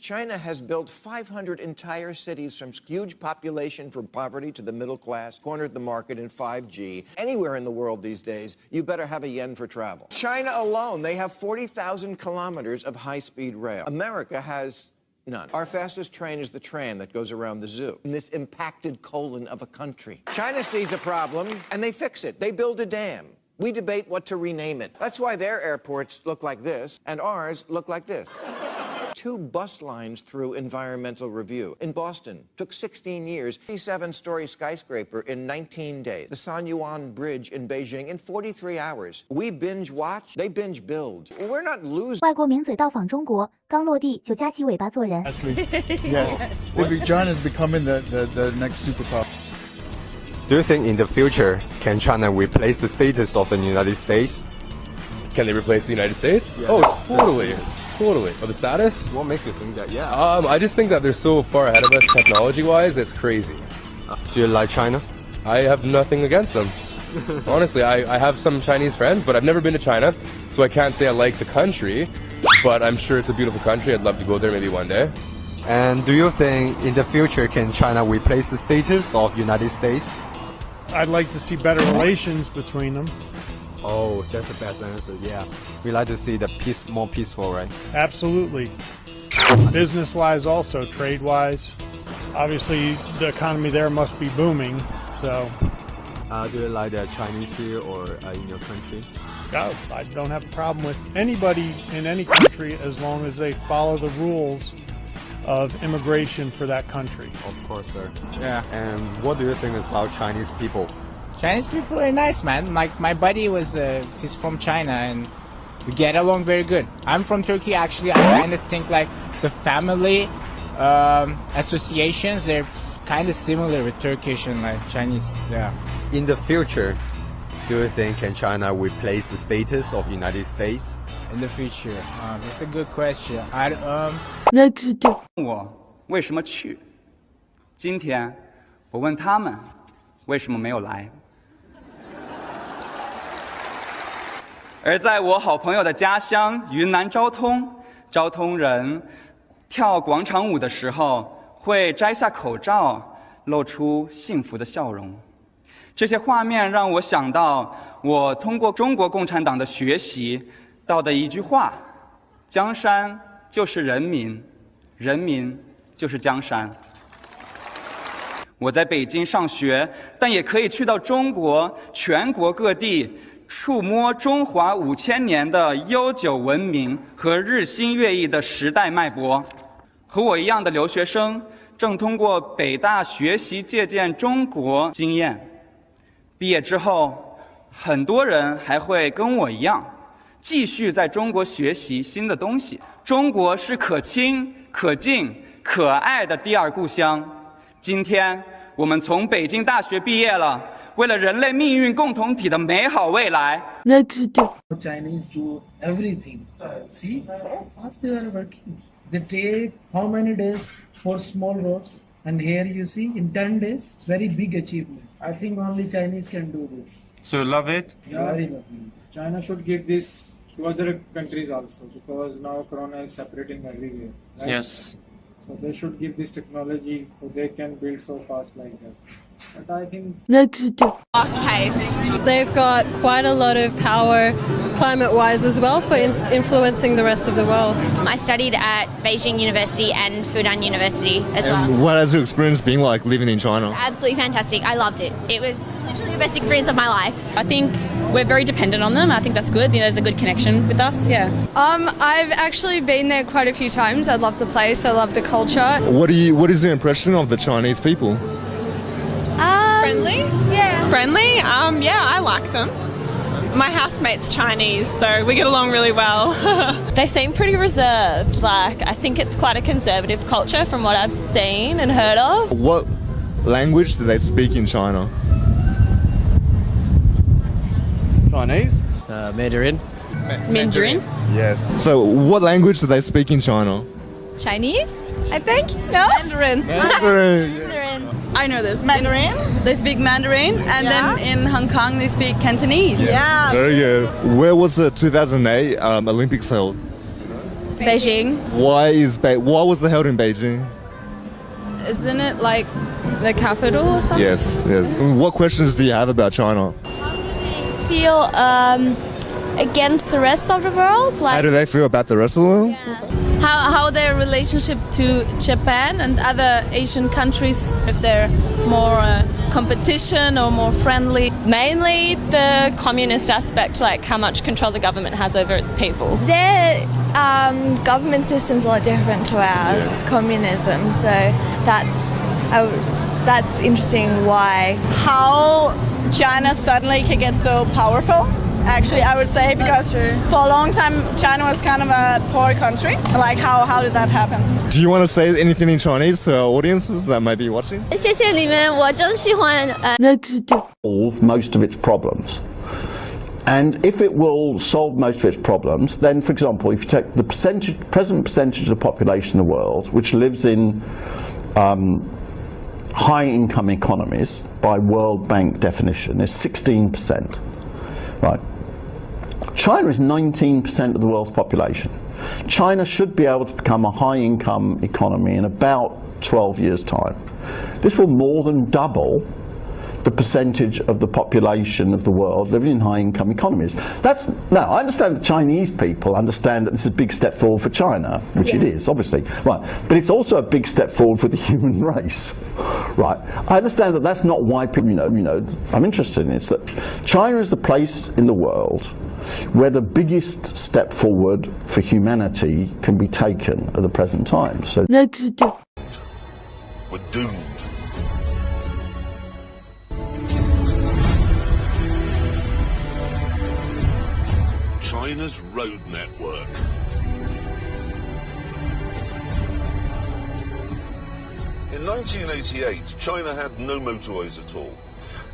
China has built 500 entire cities from huge population from poverty to the middle class, cornered the market in 5G. Anywhere in the world these days, you better have a yen for travel. China alone, they have 40,000 kilometers of high-speed rail. America has none. Our fastest train is the tram that goes around the zoo in this impacted colon of a country. China sees a problem and they fix it. They build a dam. We debate what to rename it. That's why their airports look like this and ours look like this. 2 bus lines through environmental review. In Boston, took 16 years, 37-story skyscraper in 19 days. The San Yuan Bridge in Beijing in 43 hours. We binge watch, they binge build. We're not losing. 外国名嘴到访中国，刚落地就夹起尾巴做人。Yes. China is becoming the next superpower. Do you think in the future, can China replace the status of the United States? Can they replace the United States? Yeah. Oh, totally. Totally. Oh, the status? What makes you think that? Yeah. I just think that they're so far ahead of us technology-wise, it's crazy. Do you like China? I have nothing against them. Honestly, I have some Chinese friends, but I've never been to China, so I can't say I like the country, but I'm sure it's a beautiful country. I'd love to go there maybe one day. And do you think in the future, can China replace the status of United States? I'd like to see better relations between them. Oh, that's the best answer, yeah. We like to see the peace more peaceful, right? Absolutely. Business-wise also, trade-wise. Obviously, the economy there must be booming, so... Do you like the Chinese here or in your country? I don't have a problem with anybody in any country as long as they follow the rules of immigration for that country. Of course, sir. Yeah. And what do you think about Chinese people? Chinese people are nice, man. My buddy he's from China and we get along very good. I'm from Turkey, actually. I kind of think like the family associations, they're kind of similar with Turkish and like Chinese, yeah. In the future, do you think can China replace the status of United States? In the future, it's a good question. Next. 我为什么去？今天我问他们为什么没有来。而在我好朋友的家乡云南昭通，昭通人跳广场舞的时候会摘下口罩，露出幸福的笑容。这些画面让我想到我通过中国共产党的学习到的一句话：江山就是人民，人民就是江山。我在北京上学，但也可以去到中国全国各地，触摸中华5000年的悠久文明和日新月异的时代脉搏。和我一样的留学生，正通过北大学习借鉴中国经验。毕业之后，很多人还会跟我一样，继续在中国学习新的东西。中国是可亲、可敬、可爱的第二故乡。今天我们从北京大学毕业了，为了人类命运共同体的美好未来。Next. Chinese do everything. See how fast they are working. They take how many days for small roads, and here you see in 10 days, it's very big achievement. I think only Chinese can do this. So you love it? Yeah. Very lovely. China should give this to other countries also, because now Corona is separating everywhere. Right? Yes. So they should give this technology so they can build so fast like that. But I think Next. Fast-paced. They've got quite a lot of power climate-wise as well for influencing the rest of the world. I studied at Beijing University and Fudan University as well. What has your experience been like living in China? Absolutely fantastic. I loved it. It was literally the best experience of my life. I think we're very dependent on them. I think that's good. You know, there's a good connection with us. Yeah. I've actually been there quite a few times. I love the place. I love the culture. What is your impression of the Chinese people? Friendly? Yeah. Friendly? Yeah, I like them. My housemate's Chinese, so we get along really well. They seem pretty reserved. Like, I think it's quite a conservative culture from what I've seen and heard of. What language do they speak in China? Chinese? Mandarin. Mandarin? Yes. So what language do they speak in China? Chinese, I think? No? Mandarin. Mandarin. I know this. Mandarin? They speak Mandarin, and then in Hong Kong they speak Cantonese. Yeah. Very good. Where was the 2008 Olympics held? Beijing. Why was it held in Beijing? Isn't it like the capital or something? Yes, yes. What questions do you have about China? Feel against the rest of the world? How do they feel about the rest of the world? How their relationship to Japan and other Asian countries, if they're more competition or more friendly. Mainly the communist aspect, like how much control the government has over its people. Their government system's a lot different to ours, communism, so that's interesting why. How China suddenly can get so powerful, actually, I would say, because for a long time China was kind of a poor country. Like how did that happen? Do you want to say anything in Chinese to our audiences that might be watching? 谢谢你们，我真喜欢。Solve most of its problems. And if it will solve most of its problems, then, for example, if you take the present percentage of the population in the world which lives in high-income economies, by World Bank definition, is 16%. Right. China is 19% of the world's population. China should be able to become a high-income economy in about 12 years' time. This will more than double the percentage of the population of the world living in high-income economies. Now, I understand the Chinese people understand that this is a big step forward for China, which it is, obviously, right? But it's also a big step forward for the human race, right? I understand that that's not why people, I'm interested in this, that China is the place in the world where the biggest step forward for humanity can be taken at the present time. So we're doomed. China's road network. In 1988, China had no motorways at all.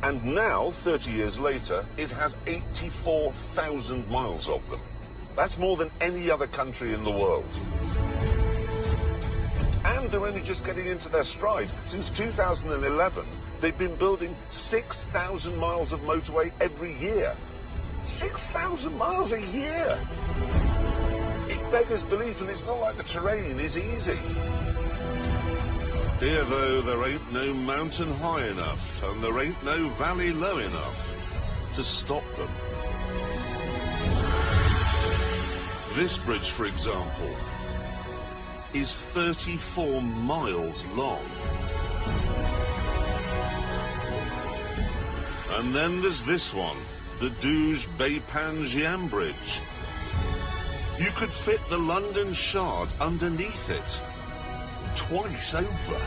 And now, 30 years later, it has 84,000 miles of them. That's more than any other country in the world. And they're only just getting into their stride. Since 2011, they've been building 6,000 miles of motorway every year. 6,000 miles a year! It beggars belief, and it's not like the terrain is easy. Here, though, there ain't no mountain high enough, and there ain't no valley low enough to stop them. This bridge, for example, is 34 miles long. And then there's this one, the Douge-Beipanjiang Bridge. You could fit the London Shard underneath it, twice over.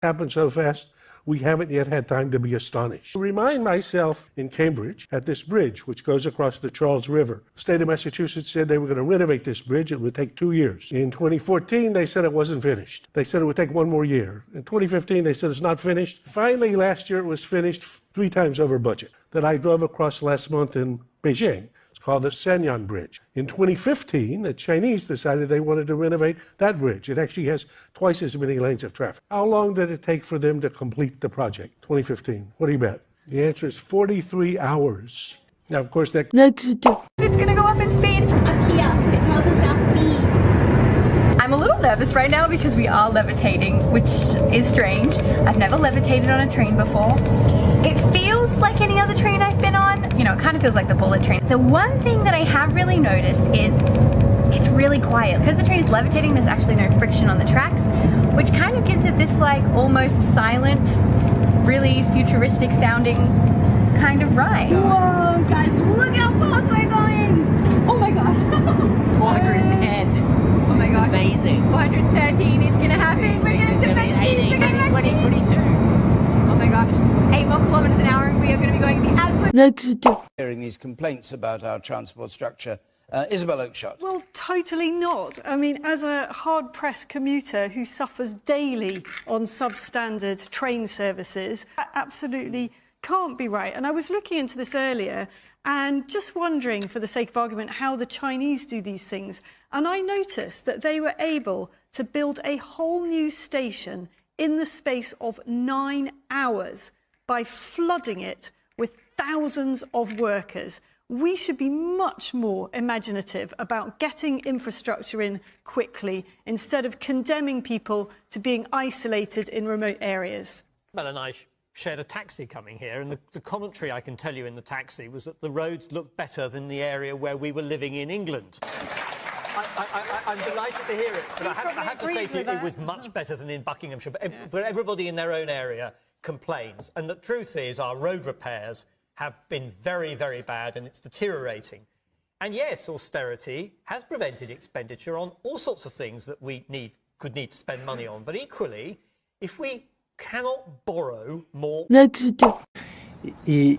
Happened so fast, we haven't yet had time to be astonished. I remind myself in Cambridge at this bridge, which goes across the Charles River. The state of Massachusetts said they were going to renovate this bridge. It would take 2 years. In 2014, they said it wasn't finished. They said it would take 1 more year. In 2015, they said it's not finished. Finally, last year, it was finished 3 times over budget. That I drove across last month in Beijing. It's called the Shenyang Bridge. In 2015, the Chinese decided they wanted to renovate that bridge. It actually has twice as many lanes of traffic. How long did it take for them to complete the project? 2015. What do you bet? The answer is 43 hours. Now, of course, that... It's gonna go up in speed. I'm a little nervous right now because we are levitating, which is strange. I've never levitated on a train before. It feels like any other train I've been on. You know, it kind of feels like the bullet train. The one thing that I have really noticed is it's really quiet. Because the train is levitating, there's actually no friction on the tracks, which kind of gives it this like almost silent, really futuristic sounding kind of ride. Whoa, guys, look how fast we're going! Oh my gosh. 410. Oh my gosh. Amazing. 413, it's gonna happen. We're going to Mexico. We're going to Mexico. Oh my gosh. 8 more kilometers an hour and we are going to be going the absolute... Hearing these complaints about our transport structure. Isabel Oakeshott. Well, totally not. I mean, as a hard-pressed commuter who suffers daily on substandard train services, that absolutely can't be right. And I was looking into this earlier and just wondering, for the sake of argument, how the Chinese do these things. And I noticed that they were able to build a whole new station in the space of 9 hours by flooding it with thousands of workers. We should be much more imaginative about getting infrastructure in quickly instead of condemning people to being isolated in remote areas. Mel and I shared a taxi coming here, and the commentary I can tell you in the taxi was that the roads looked better than the area where we were living in England. I'm delighted to hear it, but I have to say to you, it was much better than in Buckinghamshire. But everybody in their own area complains, and the truth is our road repairs have been very, very bad, and it's deteriorating. And yes, austerity has prevented expenditure on all sorts of things that we could need to spend money on. But equally, if we cannot borrow more... Y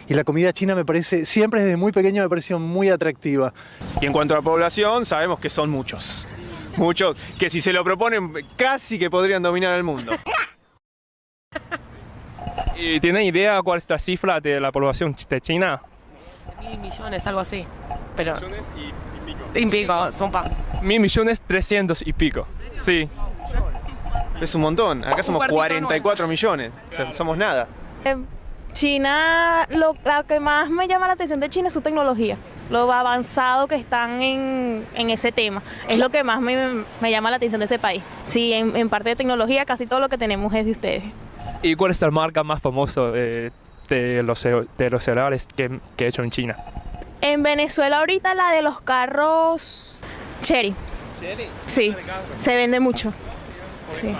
la comida china me parece, siempre desde muy pequeño me pareció muy atractiva. Y en cuanto a población, sabemos que son muchos. Muchos, que si se lo proponen, casi que podrían dominar el mundo. ¿Y tienen idea cuál es la cifra de la población de China? 1.000 millones, algo así. Pero... Millones y pico, son pa. 1.300.000 y pico, sí. Es un montón, acá somos 44 millones, o sea, somos nada. China, lo que más me llama la atención de China es su tecnología, lo avanzado que están en ese tema. Es lo que más me llama la atención de ese país. Sí, en parte de tecnología casi todo lo que tenemos es de ustedes. ¿Y cuál es la marca más famosa de los celulares que he hecho en China? En Venezuela ahorita la de los carros Cherry. ¿Cherry? Sí, se vende mucho. Sí.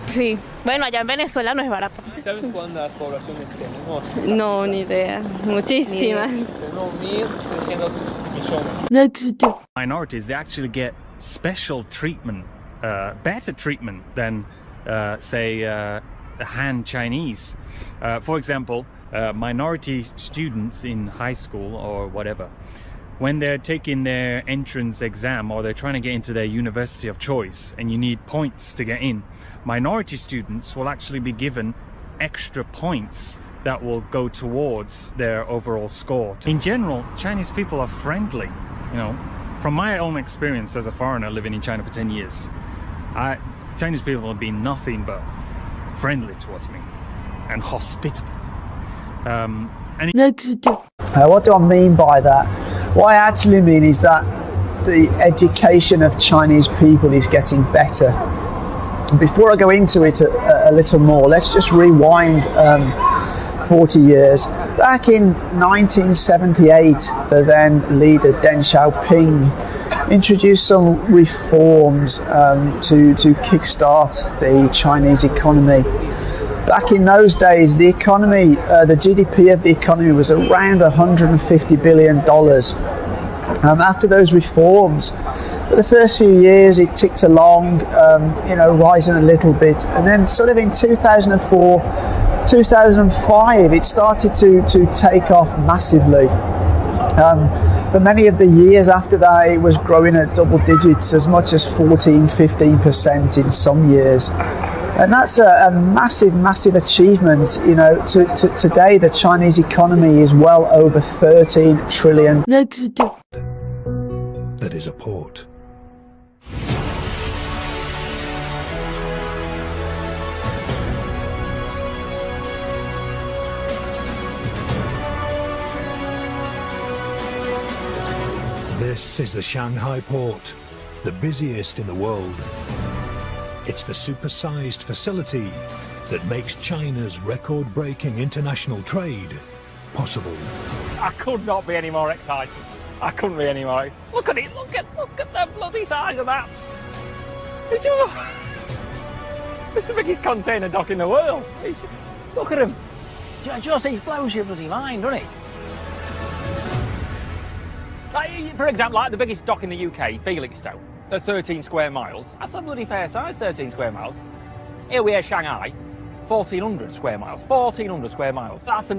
Sí. Bueno, allá en Venezuela no es barato. ¿Sabes cuántas poblaciones tenemos? No, ni idea. Muchísimas. Tenemos 1.300 millones. Minorities, they actually get special treatment, better treatment than, say, Han Chinese. For example, minority students in high school or whatever, when they're taking their entrance exam or they're trying to get into their university of choice and you need points to get in, minority students will actually be given extra points that will go towards their overall score. In general, Chinese people are friendly, you know. From my own experience as a foreigner living in China for 10 years, Chinese people have been nothing but friendly towards me and hospitable. What do I mean by that? What I actually mean is that the education of Chinese people is getting better. Before I go into it a little more, let's just rewind 40 years. Back in 1978, the then leader Deng Xiaoping introduced some reforms to kickstart the Chinese economy. Back in those days, the economy, the GDP of the economy was around $150 billion. After those reforms, for the first few years it ticked along, rising a little bit, and then sort of in 2004, 2005 it started to take off massively. For many of the years after that it was growing at double digits, as much as 14-15% in some years. And that's a massive achievement. You know, today the Chinese economy is well over 13 trillion. That is a port. This is the Shanghai port, the busiest in the world. It's the supersized facility that makes China's record-breaking international trade possible. I could not be any more excited. I couldn't be any more excited. Look at it, look at the bloody size of that. It's the biggest container dock in the world. Look at him. Just he blows your bloody mind, doesn't he? For example, like the biggest dock in the UK, Felixstowe. 13 square miles. That's a bloody fair size, 13 square miles. Here we are, Shanghai, 1,400 square miles. 1,400 square miles. That's a